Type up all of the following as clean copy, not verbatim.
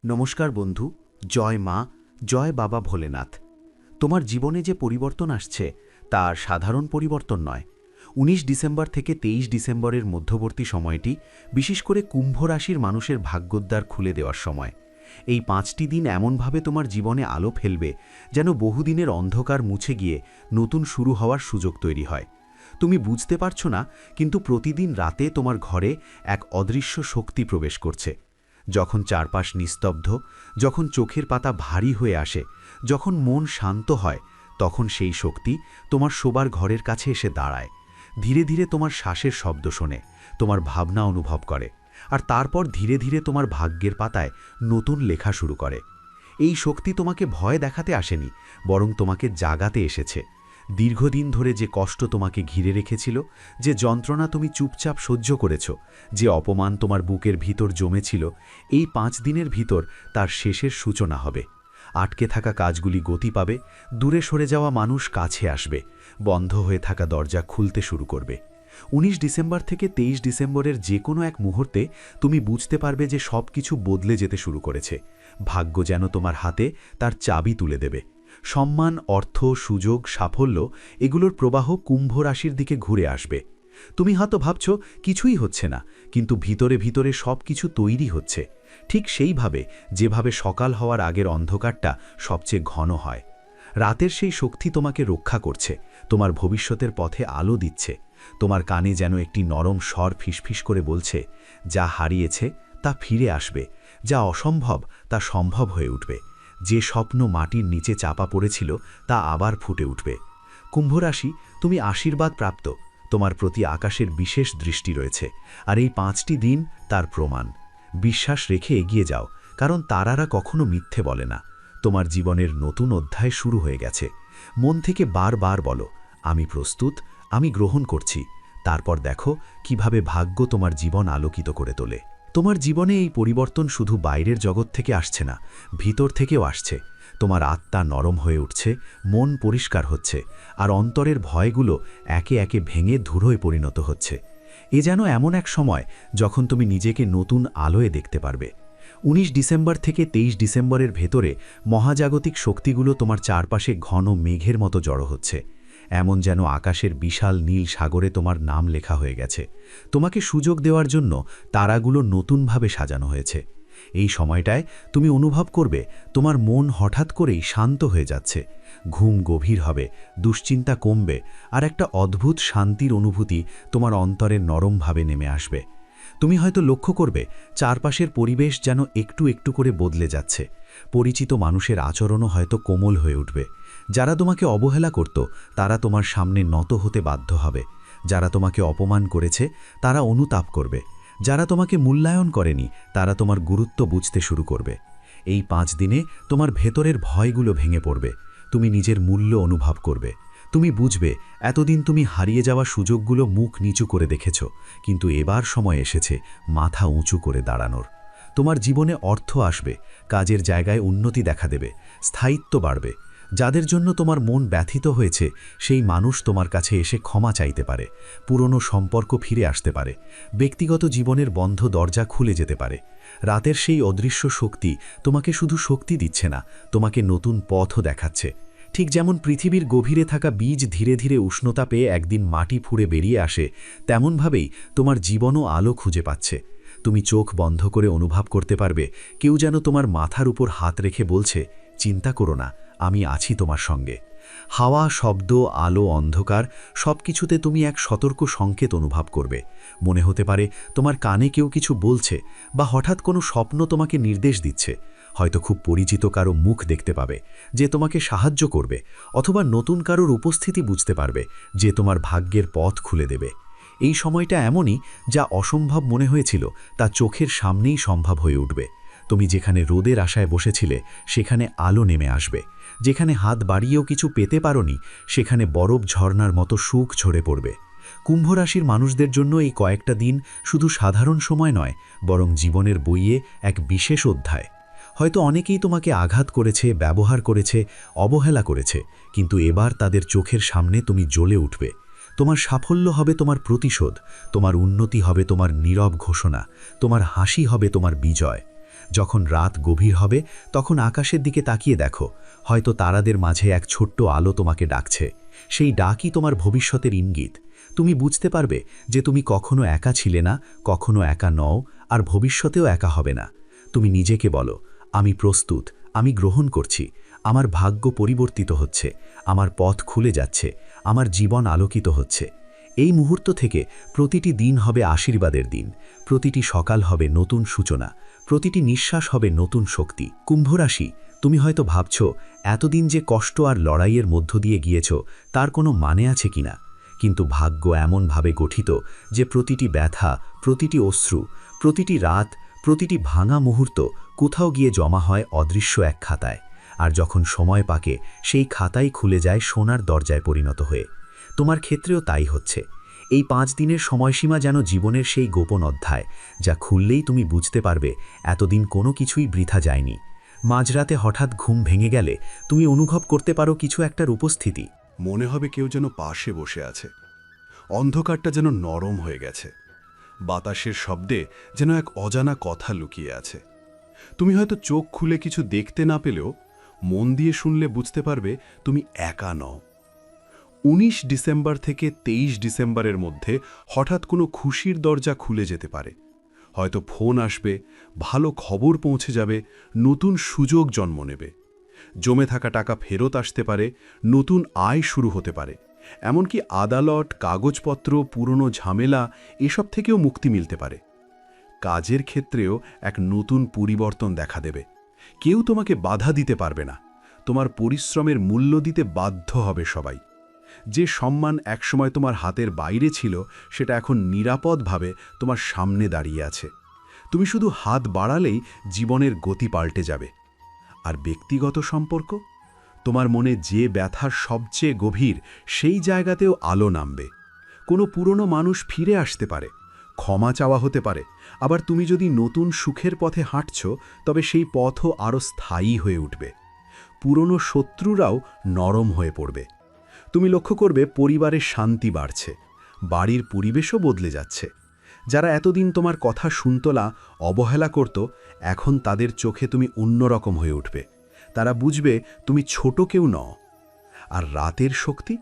নমস্কার বন্ধু। জয় মা, জয় বাবা ভোলেনাথ। তোমার জীবনে যে পরিবর্তন আসছে তা আর সাধারণ পরিবর্তন নয়। ১৯ ডিসেম্বর থেকে ২৩ ডিসেম্বরের মধ্যবর্তী সময়টি বিশেষ করে কুম্ভ রাশির মানুষের ভাগ্যোদ্বার খুলে দেওয়ার সময়। এই ৫টি দিন এমনভাবে তোমার জীবনে আলো ফেলবে যেন বহুদিনের অন্ধকার মুছে গিয়ে নতুন শুরু হওয়ার সুযোগ তৈরি হয়। তুমি বুঝতে পারছো না, কিন্তু প্রতিদিন রাতে তোমার ঘরে এক অদৃশ্য শক্তি প্রবেশ করছে। যখন চারপাশ নিস্তব্ধ, যখন চোখের পাতা ভারী হয়ে আসে, যখন মন শান্ত হয়, তখন সেই শক্তি তোমার শোবার ঘরের কাছে এসে দাঁড়ায়। ধীরে ধীরে তোমার শ্বাসের শব্দ শোনে, তোমার ভাবনা অনুভব করে, আর তারপর ধীরে ধীরে তোমার ভাগ্যের পাতায় নতুন লেখা শুরু করে। এই শক্তি তোমাকে ভয় দেখাতে আসেনি, বরং তোমাকে জাগাতে এসেছে। দীর্ঘদিন ধরে যে কষ্ট তোমাকে ঘিরে রেখেছিল, যে যন্ত্রণা তুমি চুপচাপ সহ্য করেছ, যে অপমান তোমার বুকের ভিতর জমেছিল, এই ৫ দিনের ভিতর তার শেষের সূচনা হবে। আটকে থাকা কাজগুলি গতি পাবে, দূরে সরে যাওয়া মানুষ কাছে আসবে, বন্ধ হয়ে থাকা দরজা খুলতে শুরু করবে। ১৯ ডিসেম্বর থেকে ২৩ ডিসেম্বরের যে কোনো এক মুহূর্তে তুমি বুঝতে পারবে যে সব কিছু বদলে যেতে শুরু করেছে। ভাগ্য যেন তোমার হাতে তার চাবি তুলে দেবে। সম্মান, অর্থ, সুযোগ, সাফল্য এগুলোর প্রবাহ কুম্ভ রাশির দিকে ঘুরে আসবে। তুমি হয়তো ভাবছ কিছুই হচ্ছে না, কিন্তু ভিতরে ভিতরে সব কিছু তৈরি হচ্ছে, ঠিক সেইভাবে যেভাবে সকাল হওয়ার আগের অন্ধকারটা সবচেয়ে ঘন হয়। রাতের সেই শক্তি তোমাকে রক্ষা করছে, তোমার ভবিষ্যতের পথে আলো দিচ্ছে। তোমার কানে যেন একটি নরম স্বর ফিসফিস করে বলছে, যা হারিয়েছে তা ফিরে আসবে, যা অসম্ভব তা সম্ভব হয়ে উঠবে, যে স্বপ্ন মাটির নিচে চাপা পড়েছিল তা আবার ফুটে উঠবে। কুম্ভ রাশি, তুমি আশীর্বাদ প্রাপ্ত। তোমার প্রতি আকাশের বিশেষ দৃষ্টি রয়েছে, আর এই ৫টি দিন তার প্রমাণ। বিশ্বাস রেখে এগিয়ে যাও, কারণ তারারা কখনো মিথ্যে বলে না। তোমার জীবনের নতুন অধ্যায় শুরু হয়ে গেছে। মন থেকে বারবার বলো, আমি প্রস্তুত, আমি গ্রহণ করছি। তারপর দেখো কিভাবে ভাগ্য তোমার জীবন আলোকিত করে তোলে। তোমার জীবনে এই পরিবর্তন শুধু বাইরের জগৎ থেকে আসছে না, ভিতর থেকেও আসছে। তোমার আত্মা নরম হয়ে উঠছে, মন পরিষ্কার হচ্ছে, আর অন্তরের ভয়গুলো একে একে ভেঙে ধুলোয় পরিণত হচ্ছে। এ যেন এমন এক সময় যখন তুমি নিজেকে নতুন আলোয় দেখতে পারবে। ১৯ ডিসেম্বর থেকে ২৩ ডিসেম্বরের ভেতরে মহাজাগতিক শক্তিগুলো তোমার চারপাশে ঘন মেঘের মতো জড়ো হচ্ছে। এমন যেন আকাশের বিশাল নীল সাগরে তোমার নাম লেখা হয়ে গেছে। তোমাকে সুযোগ দেওয়ার জন্য তারাগুলো নতুনভাবে সাজানো হয়েছে। এই সময়টায় তুমি অনুভব করবে তোমার মন হঠাৎ করেই শান্ত হয়ে যাচ্ছে। ঘুম গভীর হবে, দুশ্চিন্তা কমবে, আর একটা অদ্ভুত শান্তির অনুভূতি তোমার অন্তরে নরমভাবে নেমে আসবে। তুমি হয়তো লক্ষ্য করবে চারপাশের পরিবেশ যেন একটু একটু করে বদলে যাচ্ছে। পরিচিত মানুষের আচরণও হয়তো কোমল হয়ে উঠবে। যারা তোমাকে অবহেলা করত তারা তোমার সামনে নত হতে বাধ্য হবে। যারা তোমাকে অপমান করেছে তারা অনুতাপ করবে। যারা তোমাকে মূল্যায়ন করেনি তারা তোমার গুরুত্ব বুঝতে শুরু করবে। এই ৫ দিনে তোমার ভেতরের ভয়গুলো ভেঙে পড়বে। তুমি নিজের মূল্য অনুভব করবে। তুমি বুঝবে এতদিন তুমি হারিয়ে যাওয়া সুযোগগুলো মুখ নিচু করে দেখেছ, কিন্তু এবার সময় এসেছে মাথা উঁচু করে দাঁড়ানোর। তোমার জীবনে অর্থ আসবে, কাজের জায়গায় উন্নতি দেখা দেবে, স্থায়িত্ব বাড়বে। যাদের জন্য তোমার মন ব্যথিত হয়েছে সেই মানুষ তোমার কাছে এসে ক্ষমা চাইতে পারে, পুরনো সম্পর্ক ফিরে আসতে পারে, ব্যক্তিগত জীবনের বন্ধ দরজা খুলে যেতে পারে। রাতের সেই অদৃশ্য শক্তি তোমাকে শুধু শক্তি দিচ্ছে না, তোমাকে নতুন পথও দেখাচ্ছে। ঠিক যেমন পৃথিবীর গভীরে থাকা বীজ ধীরে ধীরে উষ্ণতা পেয়ে একদিন মাটি ফুঁড়ে বেরিয়ে আসে, তেমনভাবেই তোমার জীবনও আলো খুঁজে পাচ্ছে। তুমি চোখ বন্ধ করে অনুভব করতে পারবে কেউ যেন তোমার মাথার উপর হাত রেখে বলছে, চিন্তা করো না, আমি আছি তোমার সঙ্গে। হাওয়া, শব্দ, আলো, অন্ধকার সবকিছুতে তুমি এক সতর্ক সংকেত অনুভব করবে। মনে হতে পারে তোমার কানে কেউ কিছু বলছে, বা হঠাৎ কোনো স্বপ্ন তোমাকে নির্দেশ দিচ্ছে। হয়তো খুব পরিচিত কারো মুখ দেখতে পাবে যে তোমাকে সাহায্য করবে, অথবা নতুন কারোর উপস্থিতি বুঝতে পারবে যে তোমার ভাগ্যের পথ খুলে দেবে। এই সময়টা এমনই যা অসম্ভব মনে হয়েছিল তা চোখের সামনেই সম্ভব হয়ে উঠবে। তুমি যেখানে রোদের আশায় বসেছিলে সেখানে আলো নেমে আসবে। যেখানে হাত বাড়িয়েও কিছু পেতে পারোনি সেখানে বরফ ঝর্ণার মতো সুখ ঝরে পড়বে। কুম্ভ রাশির মানুষদের জন্য এই কয়েকটা দিন শুধু সাধারণ সময় নয়, বরং জীবনের বইয়ে এক বিশেষ অধ্যায়। হয়তো অনেকেই তোমাকে আঘাত করেছে, ব্যবহার করেছে, অবহেলা করেছে, কিন্তু এবার তাদের চোখের সামনে তুমি জ্বলে উঠবে। তোমার সাফল্য হবে তোমার প্রতিশোধ, তোমার উন্নতি হবে তোমার নীরব ঘোষণা, তোমার হাসি হবে তোমার বিজয়। যখন রাত গভীর হবে তখন আকাশের দিকে তাকিয়ে দেখো, হয়তো তারাদের মাঝে এক ছোট্ট আলো তোমাকে ডাকছে। সেই ডাকই তোমার ভবিষ্যতের ইঙ্গিত। তুমি বুঝতে পারবে যে তুমি কখনো একা ছিলে না, কখনো একা নও, আর ভবিষ্যতেও একা হবে না। তুমি নিজেকে বলো, আমি প্রস্তুত, আমি গ্রহণ করছি, আমার ভাগ্য পরিবর্তিত হচ্ছে, আমার পথ খুলে যাচ্ছে, আমার জীবন আলোকিত হচ্ছে। এই মুহূর্ত থেকে প্রতিটি দিন হবে আশীর্বাদের দিন, প্রতিটি সকাল হবে নতুন সূচনা, প্রতিটি নিঃশ্বাস হবে নতুন শক্তি। কুম্ভ রাশি, তুমি হয়তো ভাবছ এতদিন যে কষ্ট আর লড়াইয়ের মধ্য দিয়ে গিয়েছ তার কোনো মানে আছে কিনা, কিন্তু ভাগ্য এমনভাবে গঠিত যে প্রতিটি ব্যথা, প্রতিটি অশ্রু, প্রতিটি রাত, প্রতিটি ভাঙা মুহূর্ত কোথাও গিয়ে জমা হয় অদৃশ্য এক খাতায়। আর যখন সময় পাকে সেই খাতাই খুলে যায় সোনার দরজায় পরিণত হয়ে। তোমার ক্ষেত্রেও তাই হচ্ছে। এই 5 দিনের সময়সীমা যেন জীবনের সেই গোপন অধ্যায়, যা খুললেই তুমি বুঝতে পারবে এতদিন কোনো কিছুই বৃথা যায়নি। মাঝরাতে হঠাৎ ঘুম ভেঙে গেলে তুমি অনুভব করতে পারো কিছু একটার উপস্থিতি। মনে হবে কেউ যেন পাশে বসে আছে। অন্ধকারটা যেন নরম হয়ে গেছে। বাতাসের শব্দে যেন এক অজানা কথা লুকিয়ে আছে। তুমি হয়তো চোখ খুলে কিছু দেখতে না পেলেও মন দিয়ে শুনলে বুঝতে পারবে তুমি একা নও। 19 ডিসেম্বর থেকে 23 ডিসেম্বরের মধ্যে হঠাৎ কোনো খুশির দরজা খুলে যেতে পারে। হয়তো ফোন আসবে, ভালো খবর পৌঁছে যাবে, নতুন সুযোগ জন্ম নেবে। জমে থাকা টাকা ফেরত আসতে পারে, নতুন আয় শুরু হতে পারে। এমনকি আদালত, কাগজপত্র, পুরনো ঝামেলা এসব থেকেও মুক্তি মিলতে পারে। কাজের ক্ষেত্রেও এক নতুন পরিবর্তন দেখা দেবে। কেউ তোমাকে বাধা দিতে পারবে না। তোমার পরিশ্রমের মূল্য দিতে বাধ্য হবে সবাই। যে সম্মান একসময় তোমার হাতের বাইরে ছিল সেটা এখন নিরাপদভাবে তোমার সামনে দাঁড়িয়ে আছে। তুমি শুধু হাত বাড়ালেই জীবনের গতি পাল্টে যাবে। আর ব্যক্তিগত সম্পর্ক, তোমার মনে যে ব্যথার সবচেয়ে গভীর সেই জায়গাতেও আলো নামবে। কোনো পুরনো মানুষ ফিরে আসতে পারে, ক্ষমা চাওয়া হতে পারে। আবার তুমি যদি নতুন সুখের পথে হাঁটছ তবে সেই পথও আরও স্থায়ী হয়ে উঠবে। পুরনো শত্রুরাও নরম হয়ে পড়বে। তুমি লক্ষ্য করবে পরিবারের শান্তি বাড়ছে, বাড়ির পরিবেশও বদলে যাচ্ছে। যারা এতদিন তোমার কথা শুনত না, অবহেলা করত, এখন তাদের চোখে তুমি অন্যরকম হয়ে উঠবে। তারা বুঝবে তুমি ছোট কেউ নও। আর রাতের শক্তি,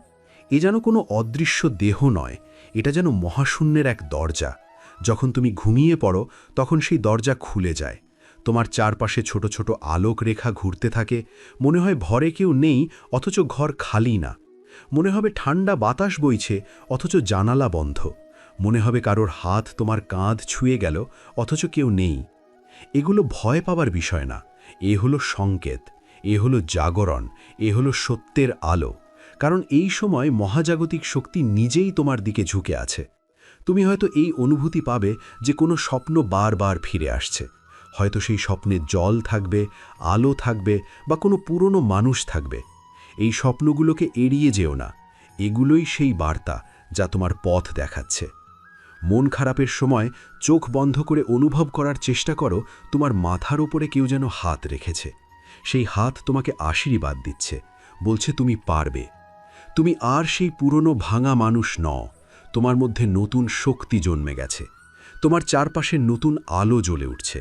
এ যেন কোনো অদৃশ্য দেহ নয়, এটা যেন মহাশূন্যের এক দরজা। যখন তুমি ঘুমিয়ে পড়ো তখন সেই দরজা খুলে যায়। তোমার চারপাশে ছোট ছোট আলোক রেখা ঘুরতে থাকে। মনে হয় ঘরে কেউ নেই, অথচ ঘর খালি না। মনে হবে ঠান্ডা বাতাস বইছে, অথচ জানালা বন্ধ। মনে হবে কারোর হাত তোমার কাঁধ ছুঁয়ে গেল, অথচ কেউ নেই। এগুলো ভয় পাবার বিষয় না, এ হলো সংকেত, এ হলো জাগরণ, এ হলো সত্যের আলো। কারণ এই সময় মহাজাগতিক শক্তি নিজেই তোমার দিকে ঝুঁকে আছে। তুমি হয়তো এই অনুভূতি পাবে যে কোনো স্বপ্ন বারবার ফিরে আসছে। হয়তো সেই স্বপ্নে জল থাকবে, আলো থাকবে, বা কোনো পুরনো মানুষ থাকবে। এই স্বপ্নগুলোকে এড়িয়ে যেও না, এগুলোই সেই বার্তা যা তোমার পথ দেখাচ্ছে। মন খারাপের সময় চোখ বন্ধ করে অনুভব করার চেষ্টা করো তোমার মাথার উপরে কেউ যেন হাত রেখেছে। সেই হাত তোমাকে আশীর্বাদ দিচ্ছে, বলছে তুমি পারবে। তুমি আর সেই পুরনো ভাঙা মানুষ নও, তোমার মধ্যে নতুন শক্তি জন্মে গেছে। তোমার চারপাশে নতুন আলো জ্বলে উঠছে।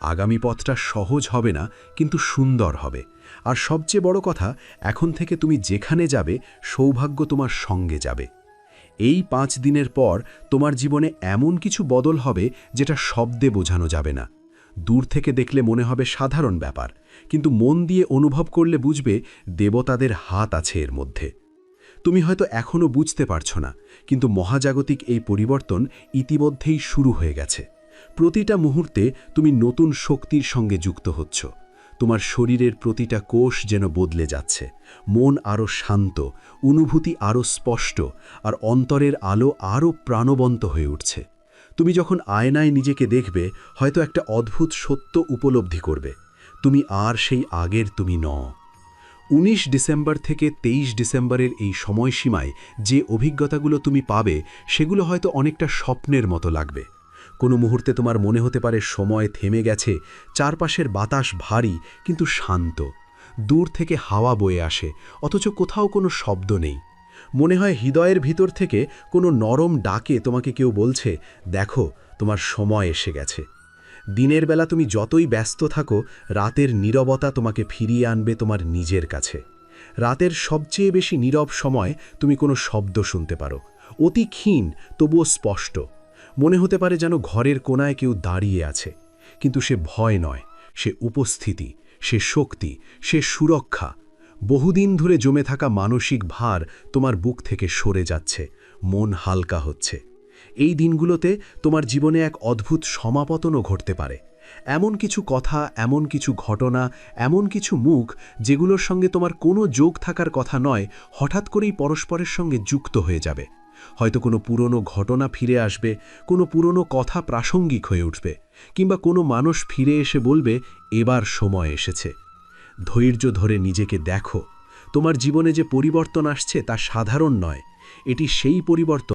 আগামী পথটা সহজ হবে না, কিন্তু সুন্দর হবে। আর সবচেয়ে বড় কথা, এখন থেকে তুমি যেখানে যাবে সৌভাগ্য তোমার সঙ্গে যাবে। এই 5 দিনের পর তোমার জীবনে এমন কিছু বদল হবে যেটা শব্দে বোঝানো যাবে না। দূর থেকে দেখলে মনে হবে সাধারণ ব্যাপার, কিন্তু মন দিয়ে অনুভব করলে বুঝবে দেবতাদের হাত আছে এর মধ্যে। তুমি হয়তো এখনও বুঝতে পারছো না, কিন্তু মহাজাগতিক এই পরিবর্তন ইতিমধ্যেই শুরু হয়ে গেছে। প্রতিটা মুহূর্তে তুমি নতুন শক্তির সঙ্গে যুক্ত হচ্ছ। তোমার শরীরের প্রতিটা কোষ যেন বদলে যাচ্ছে। মন আরও শান্ত, অনুভূতি আরও স্পষ্ট, আর অন্তরের আলো আরও প্রাণবন্ত হয়ে উঠছে। তুমি যখন আয়নায় নিজেকে দেখবে, হয়তো একটা অদ্ভুত সত্য উপলব্ধি করবে। তুমি আর সেই আগের তুমি নও। 19 ডিসেম্বর থেকে 23 ডিসেম্বরের এই সময়সীমায় যে অভিজ্ঞতাগুলো তুমি পাবে, সেগুলো হয়তো অনেকটা স্বপ্নের মতো লাগবে। কোনো মুহূর্তে তোমার মনে হতে পারে সময় থেমে গেছে, চারপাশের বাতাস ভারী কিন্তু শান্ত। দূর থেকে হাওয়া বয়ে আসে, অথচ কোথাও কোনো শব্দ নেই। মনে হয় হৃদয়ের ভিতর থেকে কোনো নরম ডাকে তোমাকে কেউ বলছে, দেখো তোমার সময় এসে গেছে। দিনের বেলা তুমি যতই ব্যস্ত থাকো, রাতের নীরবতা তোমাকে ফিরিয়ে আনবে তোমার নিজের কাছে। রাতের সবচেয়ে বেশি নীরব সময় তুমি কোনো শব্দ শুনতে পারো, অতি ক্ষীণ তবুও স্পষ্ট। মনে হতে পারে যেন ঘরের কোনায় কেউ দাঁড়িয়ে আছে, কিন্তু সে ভয় নয়, সে উপস্থিতি, সে শক্তি, সে সুরক্ষা। বহুদিন ধরে জমে থাকা মানসিক ভার তোমার বুক থেকে সরে যাচ্ছে, মন হালকা হচ্ছে। এই দিনগুলোতে তোমার জীবনে এক অদ্ভুত সমাপতনও ঘটতে পারে। এমন কিছু কথা, এমন কিছু ঘটনা, এমন কিছু মুখ যেগুলোর সঙ্গে তোমার কোনো যোগ থাকার কথা নয়, হঠাৎ করেই পরস্পরের সঙ্গে যুক্ত হয়ে যাবে। হয়তো কোনো পুরনো ঘটনা ফিরে আসবে, কোনো পুরনো কথা প্রাসঙ্গিক হয়ে উঠবে, কিংবা কোনো মানুষ ফিরে এসে বলবে, এবার সময় এসেছে। ধৈর্য ধরে নিজেকে দেখো, তোমার জীবনে যে পরিবর্তন আসছে তা সাধারণ নয়, এটি সেই পরিবর্তন